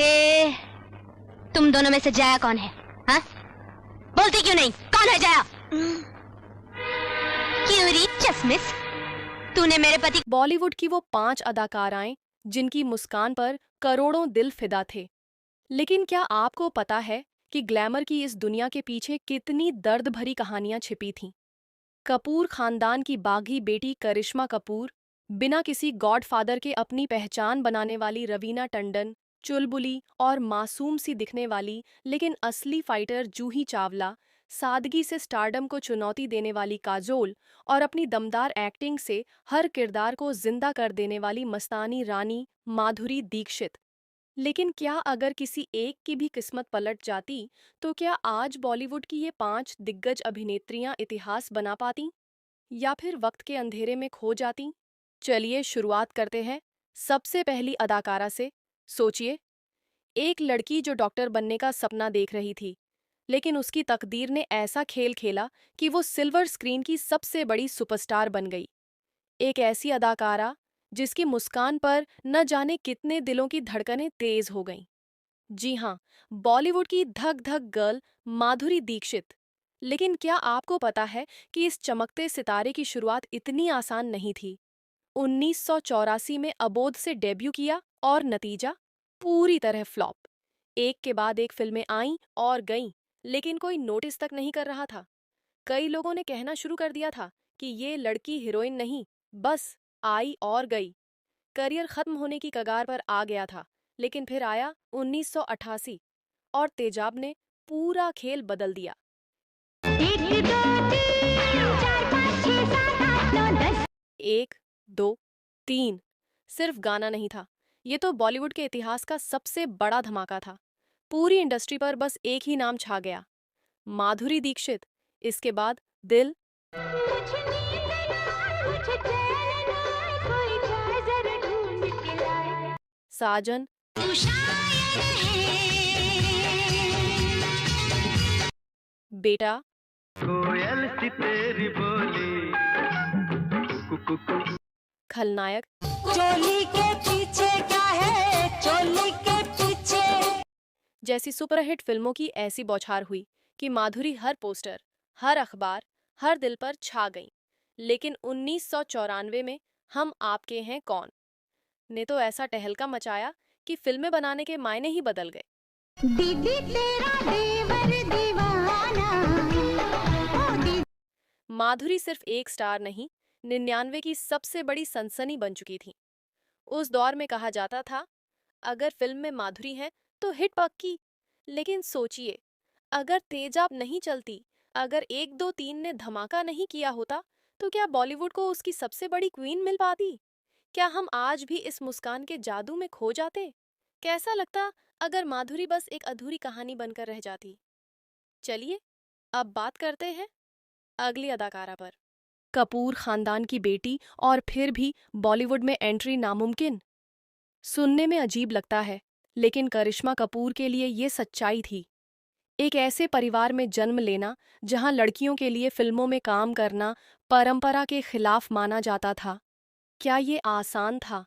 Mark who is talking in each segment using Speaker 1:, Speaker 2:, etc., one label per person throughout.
Speaker 1: ए, तुम दोनों में से जाया कौन है? हाँ? बोलती क्यों नहीं? कौन है जाया? क्यों री चश्मिश? तूने मेरे पति।
Speaker 2: बॉलीवुड की वो 5 अदाकाराएं जिनकी मुस्कान पर करोड़ों दिल फिदा थे। लेकिन क्या आपको पता है कि ग्लैमर की इस दुनिया के पीछे कितनी दर्द भरी कहानियां छिपी थीं? कपूर खानदान की बागी बेटी करिश्मा कपूर, बिना किसी गॉडफादर के अपनी पहचान बनाने वाली रवीना टंडन, चुलबुली और मासूम सी दिखने वाली लेकिन असली फाइटर जूही चावला, सादगी से स्टारडम को चुनौती देने वाली काजोल और अपनी दमदार एक्टिंग से हर किरदार को जिंदा कर देने वाली मस्तानी रानी माधुरी दीक्षित। लेकिन क्या अगर किसी एक की भी किस्मत पलट जाती, तो क्या आज बॉलीवुड की ये 5 दिग्गज अभिनेत्रियां इतिहास बना पातीं? या फिर वक्त के अंधेरे में खो जातीं? चलिए शुरुआत करते हैं सबसे पहली अदाकारा से। सोचिए, एक लड़की जो डॉक्टर बनने का सपना देख रही थी, लेकिन उसकी तकदीर ने ऐसा खेल खेला कि वो सिल्वर स्क्रीन की सबसे बड़ी सुपरस्टार बन गई। एक ऐसी अदाकारा जिसकी मुस्कान पर न जाने कितने दिलों की धड़कनें तेज हो गईं। जी हाँ, बॉलीवुड की धक धक गर्ल माधुरी दीक्षित। लेकिन क्या आपको पता है कि इस चमकते सितारे की शुरुआत इतनी आसान नहीं थी? 1984 में अबोध से डेब्यू किया और नतीजा पूरी तरह फ्लॉप। एक के बाद एक फिल्में आईं और गईं, लेकिन कोई नोटिस तक नहीं कर रहा था। कई लोगों ने कहना शुरू कर दिया था कि ये लड़की हीरोइन नहीं, बस आई और गई। करियर खत्म होने की कगार पर आ गया था। लेकिन फिर आया 1988 और तेजाब ने पूरा खेल बदल दिया। 1, 2, 3 सिर्फ गाना नहीं था, ये तो बॉलीवुड के इतिहास का सबसे बड़ा धमाका था। पूरी इंडस्ट्री पर बस एक ही नाम छा गया, माधुरी दीक्षित। इसके बाद दिल, साजन, बेटा,
Speaker 3: कोयल सी तेरी बोली,
Speaker 2: खलनायक,
Speaker 4: चोली के पीछे क्या है, चोली के पीछे।
Speaker 2: जैसी सुपरहिट फिल्मों की ऐसी बौछार हुई कि माधुरी हर पोस्टर, हर अखबार, हर दिल पर छा गईं। लेकिन 1994 में हम आपके हैं कौन ने तो ऐसा टहलका मचाया कि फिल्में बनाने के मायने ही बदल गए।
Speaker 4: दीदी तेरा देवर दीवाना, ओ दीदी।
Speaker 2: माधुरी सिर्फ एक स्टार नहीं, 99 की सबसे बड़ी सनसनी बन चुकी थी। उस दौर में कहा जाता था, अगर फिल्म में माधुरी है तो हिट पक्की। लेकिन सोचिए, अगर तेजाब नहीं चलती, अगर 1, 2, 3 ने धमाका नहीं किया होता, तो क्या बॉलीवुड को उसकी सबसे बड़ी क्वीन मिल पाती? क्या हम आज भी इस मुस्कान के जादू में खो जाते? कैसा लगता अगर माधुरी बस एक अधूरी कहानी बनकर रह जाती? चलिए, अब बात करते हैं अगली अदाकारा पर। कपूर खानदान की बेटी और फिर भी बॉलीवुड में एंट्री नामुमकिन। सुनने में अजीब लगता है, लेकिन करिश्मा कपूर के लिए ये सच्चाई थी। एक ऐसे परिवार में जन्म लेना जहां लड़कियों के लिए फिल्मों में काम करना परंपरा के खिलाफ माना जाता था। क्या ये आसान था?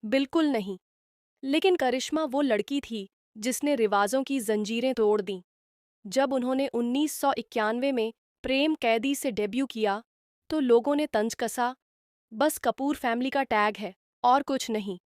Speaker 2: बिल्कुल नहीं। लेकिन करिश्मा वो लड़की थी जिसने रिवाजों की जंजीरें तोड़ दीं। जब उन्होंने 1991 में प्रेम कैदी से डेब्यू किया, तो लोगों ने तंज कसा, बस कपूर फैमिली का टैग है और कुछ नहीं।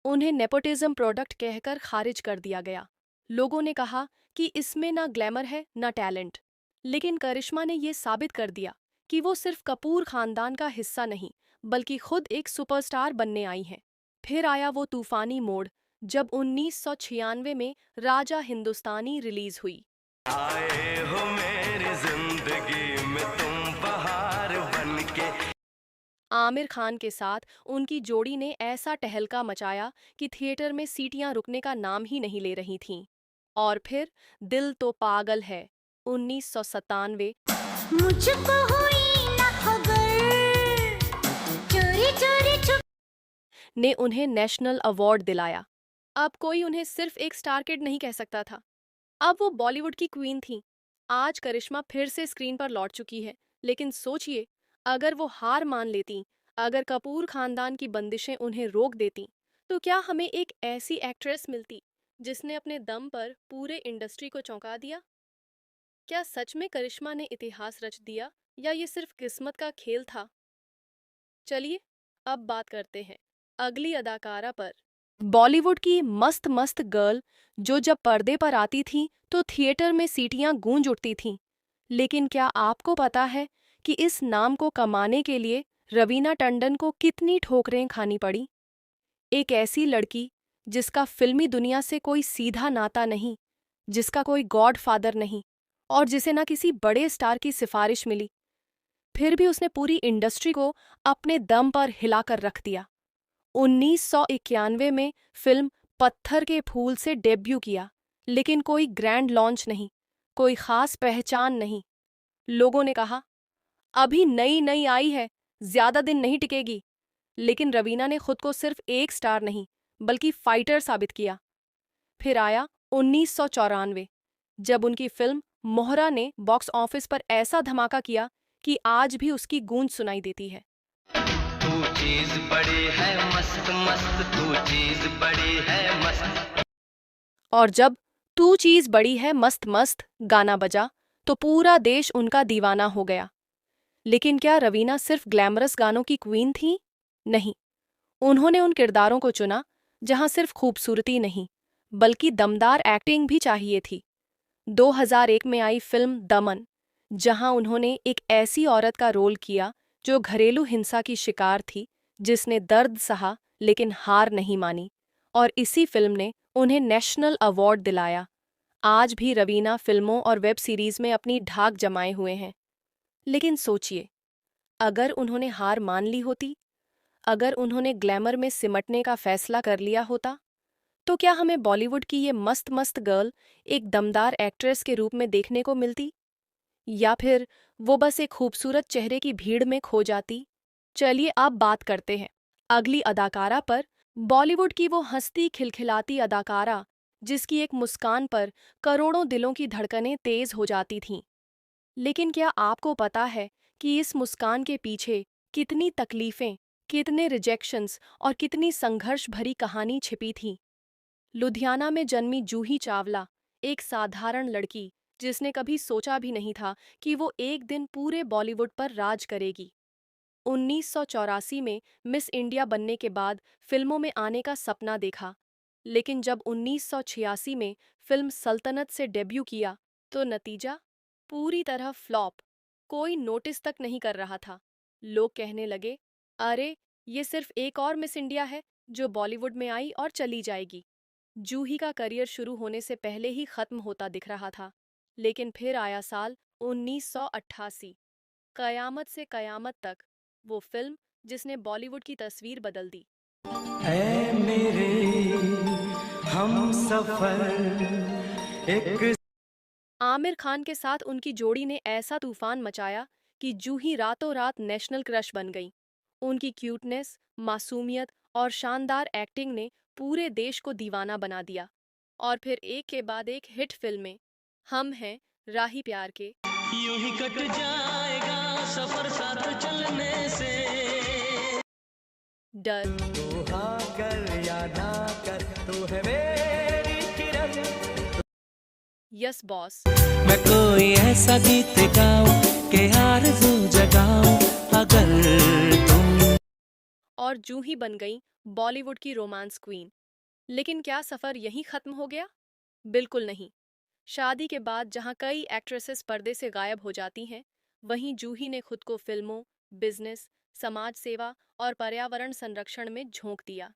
Speaker 2: उन्हें नेपोटिज्म प्रोडक्ट कहकर खारिज कर दिया गया। लोगों ने कहा कि इसमें ना ग्लैमर है ना टैलेंट। लेकिन करिश्मा ने ये साबित कर दिया कि वो सिर्फ कपूर खानदान का हिस्सा नहीं, बल्कि खुद एक सुपरस्टार बनने आई हैं। फिर आया वो तूफानी मोड़, जब 1996 में राजा हिंदुस्तानी रिलीज हुई।
Speaker 3: आए हो मेरी जिंदगी में तुम बहार बनके।
Speaker 2: आमिर खान के साथ उनकी जोड़ी ने ऐसा टहलका मचाया कि थिएटर में सीटियां रुकने का नाम ही नहीं ले रही थीं। और फिर दिल तो पागल है, 1997
Speaker 4: मुझको हुई ना खबर, चोरी चोरी छुप।
Speaker 2: ने उन्हें नेशनल अवार्ड दिलाया। अब कोई उन्हें सिर्फ एक स्टार किड नहीं कह सकता था, अब वो बॉलीवुड की क्वीन थी। आज करिश्मा फिर से स्क्रीन पर लौट चुकी है, लेकिन सोचिए, अगर वो हार मान लेती, अगर कपूर खानदान की बंदिशें उन्हें रोक देती, तो क्या हमें एक ऐसी एक्ट्रेस मिलती जिसने अपने दम पर पूरे इंडस्ट्री को चौंका दिया? क्या सच में करिश्मा ने इतिहास रच दिया या ये सिर्फ किस्मत का खेल था? चलिए अब बात करते हैं अगली अदाकारा पर। बॉलीवुड की मस्त मस्त गर्ल जो जब पर्दे पर आती थी तो थिएटर में सीटियां गूंज उठती थीं। लेकिन क्या आपको पता है कि इस नाम को कमाने के लिए रवीना टंडन को कितनी ठोकरें खानी पड़ी? एक ऐसी लड़की जिसका फिल्मी दुनिया से कोई सीधा नाता नहीं, जिसका कोई गॉड फादर नहीं और जिसे ना किसी बड़े स्टार की सिफारिश मिली, फिर भी उसने पूरी इंडस्ट्री को अपने दम पर हिलाकर रख दिया। 1991 में फिल्म पत्थर के फूल से डेब्यू किया, लेकिन कोई ग्रैंड लॉन्च नहीं, कोई खास पहचान नहीं। लोगों ने कहा अभी नई नई आई है, ज्यादा दिन नहीं टिकेगी। लेकिन रवीना ने खुद को सिर्फ एक स्टार नहीं बल्कि फाइटर साबित किया। फिर आया 1994, जब उनकी फिल्म मोहरा ने बॉक्स ऑफिस पर ऐसा धमाका किया कि आज भी उसकी गूंज सुनाई देती है।
Speaker 3: तू चीज बड़ी है मस्त मस्त, तू चीज बड़ी है मस्त।
Speaker 2: और जब तू चीज बड़ी है मस्त मस्त गाना बजा तो पूरा देश उनका दीवाना हो गया। लेकिन क्या रवीना सिर्फ ग्लैमरस गानों की क्वीन थी? नहीं, उन्होंने उन किरदारों को चुना जहां सिर्फ खूबसूरती नहीं बल्कि दमदार एक्टिंग भी चाहिए थी। 2001 में आई फिल्म दमन, जहां उन्होंने एक ऐसी औरत का रोल किया जो घरेलू हिंसा की शिकार थी, जिसने दर्द सहा लेकिन हार नहीं मानी, और इसी फिल्म ने उन्हें नेशनल अवार्ड दिलाया। आज भी रवीना फिल्मों और वेब सीरीज में अपनी ढाक जमाए हुए हैं। लेकिन सोचिए, अगर उन्होंने हार मान ली होती, अगर उन्होंने ग्लैमर में सिमटने का फैसला कर लिया होता, तो क्या हमें बॉलीवुड की ये मस्त मस्त गर्ल एक दमदार एक्ट्रेस के रूप में देखने को मिलती, या फिर वो बस एक खूबसूरत चेहरे की भीड़ में खो जाती? चलिए अब बात करते हैं अगली अदाकारा पर। बॉलीवुड की वो हंसती खिलखिलाती अदाकारा जिसकी एक मुस्कान पर करोड़ों दिलों की धड़कनें तेज हो जाती थीं। लेकिन क्या आपको पता है कि इस मुस्कान के पीछे कितनी तकलीफें, कितने रिजेक्शंस और कितनी संघर्ष भरी कहानी छिपी थी? लुधियाना में जन्मी जूही चावला, एक साधारण लड़की जिसने कभी सोचा भी नहीं था कि वो एक दिन पूरे बॉलीवुड पर राज करेगी। 1984 में मिस इंडिया बनने के बाद फिल्मों में आने का सपना देखा, लेकिन जब 1986 में फिल्म सल्तनत से डेब्यू किया तो नतीजा पूरी तरह फ्लॉप। कोई नोटिस तक नहीं कर रहा था। लोग कहने लगे, अरे ये सिर्फ एक और मिस इंडिया है जो बॉलीवुड में आई और चली जाएगी। जूही का करियर शुरू होने से पहले ही खत्म होता दिख रहा था। लेकिन फिर आया साल 1988, कयामत से कयामत तक, वो फिल्म जिसने बॉलीवुड की तस्वीर बदल दी।
Speaker 3: ऐ मेरे हम सफर एक
Speaker 2: आमिर खान के साथ उनकी जोड़ी ने ऐसा तूफान मचाया कि जूही रातों रात नेशनल क्रश बन गई। उनकी क्यूटनेस, मासूमियत और शानदार एक्टिंग ने पूरे देश को दीवाना बना दिया। और फिर एक के बाद एक हिट फिल्में। हम हैं राही प्यार के,
Speaker 3: यूं ही कट जाएगा सफर साथ चलने से।
Speaker 2: डर,
Speaker 3: तू हाँ कर या ना कर, तू है मेरी किरण।
Speaker 2: यस बॉस,
Speaker 3: मैं कोई ऐसा गीत गाऊं कि आरज़ू जगाऊं अगर तुम।
Speaker 2: और जूही बन गई बॉलीवुड की रोमांस क्वीन। लेकिन क्या सफर यहीं खत्म हो गया? बिल्कुल नहीं। शादी के बाद जहां कई एक्ट्रेसेस पर्दे से गायब हो जाती हैं, वहीं जूही ने खुद को फिल्मों, बिजनेस, समाज सेवा और पर्यावरण संरक्षण में झोंक दिया।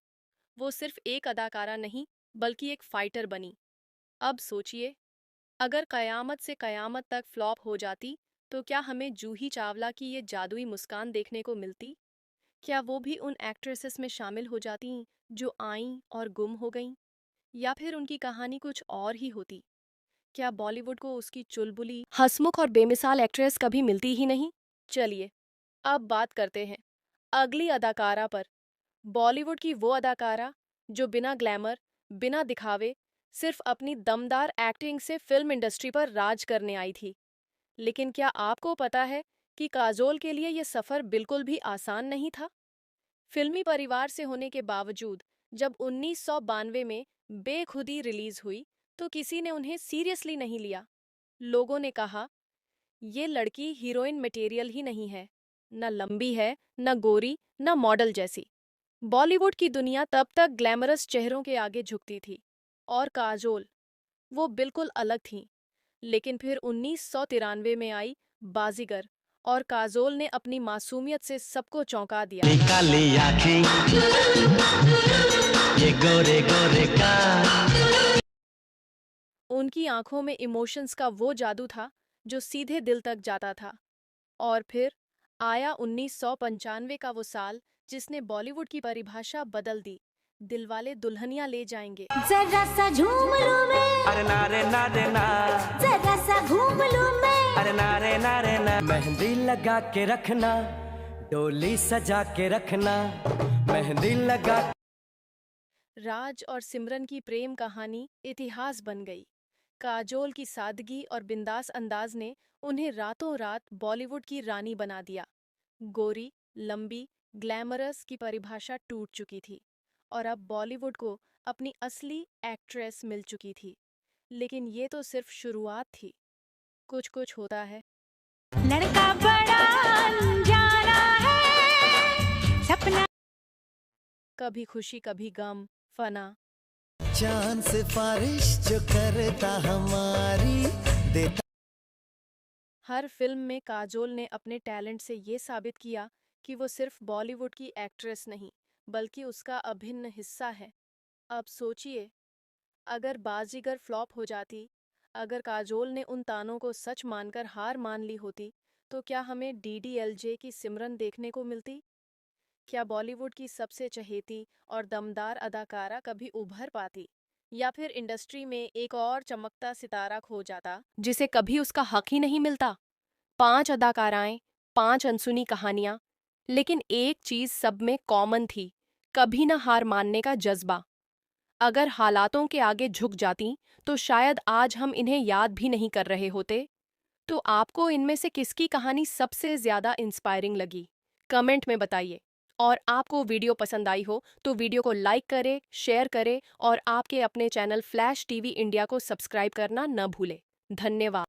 Speaker 2: वो सिर्फ एक अदाकारा नहीं बल्कि एक फाइटर बनी। अब सोचिए, अगर कयामत से कयामत तक फ्लॉप हो जाती तो क्या हमें जूही चावला की ये जादुई मुस्कान देखने को मिलती? क्या वो भी उन एक्ट्रेसेस में शामिल हो जाती जो आईं और गुम हो गईं? या फिर उनकी कहानी कुछ और ही होती? क्या बॉलीवुड को उसकी चुलबुली, हंसमुख और बेमिसाल एक्ट्रेस कभी मिलती ही नहीं? चलिए अब बात करते हैं अगली अदाकारा पर। बॉलीवुड की वो अदाकारा जो बिना ग्लैमर, बिना दिखावे, सिर्फ अपनी दमदार एक्टिंग से फिल्म इंडस्ट्री पर राज करने आई थी। लेकिन क्या आपको पता है कि काजोल के लिए यह सफर बिल्कुल भी आसान नहीं था? फिल्मी परिवार से होने के बावजूद जब 1992 में बेखुदी रिलीज हुई तो किसी ने उन्हें सीरियसली नहीं लिया। लोगों ने कहा, ये लड़की हीरोइन मटेरियल ही नहीं है, न लंबी है, न गोरी, न मॉडल जैसी। बॉलीवुड की दुनिया तब तक ग्लैमरस चेहरों के आगे झुकती थी। और काजोल, वो बिल्कुल अलग थीं। लेकिन फिर 1993 में आई बाजीगर और काजोल ने अपनी मासूमियत से सबको चौंका दिया।
Speaker 3: काली आँखें, ये गोरे गोरे का।
Speaker 2: उनकी आंखों में इमोशंस का वो जादू था जो सीधे दिल तक जाता था। और फिर आया 1995 का वो साल जिसने बॉलीवुड की परिभाषा बदल दी। दिलवाले दुल्हनिया ले जाएंगे।
Speaker 4: जरा सा झूम लूं मैं,
Speaker 3: अरे नारे नारे ना,
Speaker 4: जरा सा घूम लूं मैं।
Speaker 3: अरे नारे नारे ना। मेहंदी लगा के रखना, डोली सजा के रखना, मेहंदी लगा।
Speaker 2: राज और सिमरन की प्रेम कहानी इतिहास बन गई। काजोल की सादगी और बिंदास अंदाज ने उन्हें रातों रात बॉलीवुड की रानी बना दिया। गोरी, लंबी, ग्लैमरस की परिभाषा टूट चुकी थी और अब बॉलीवुड को अपनी असली एक्ट्रेस मिल चुकी थी। लेकिन ये तो सिर्फ शुरुआत थी। कुछ कुछ होता है।
Speaker 4: लड़का बड़ा अनजाना है, सपना
Speaker 2: कभी खुशी कभी गम, फना।
Speaker 5: चांद सिफारिश जो करता हमारी देता।
Speaker 2: हर फिल्म में काजोल ने अपने टैलेंट से ये साबित किया कि वो सिर्फ बॉलीवुड की एक्ट्रेस नहीं बल्कि उसका अभिन्न हिस्सा है। अब सोचिए, अगर बाजीगर फ्लॉप हो जाती, अगर काजोल ने उन तानों को सच मानकर हार मान ली होती, तो क्या हमें DDLJ की सिमरन देखने को मिलती? क्या बॉलीवुड की सबसे चहेती और दमदार अदाकारा कभी उभर पाती? या फिर इंडस्ट्री में एक और चमकता सितारा खो जाता जिसे कभी उसका हक ही नहीं मिलता? 5 अदाकाराएं, 5 अनसुनी कहानियां, लेकिन एक चीज सब में कॉमन थी, कभी न हार मानने का जज्बा। अगर हालातों के आगे झुक जाती तो शायद आज हम इन्हें याद भी नहीं कर रहे होते। तो आपको इनमें से किसकी कहानी सबसे ज्यादा इंस्पायरिंग लगी? कमेंट में बताइए। और आपको वीडियो पसंद आई हो तो वीडियो को लाइक करें, शेयर करें और आपके अपने चैनल फ्लैश टीवी इंडिया को सब्सक्राइब करना न भूलें। धन्यवाद।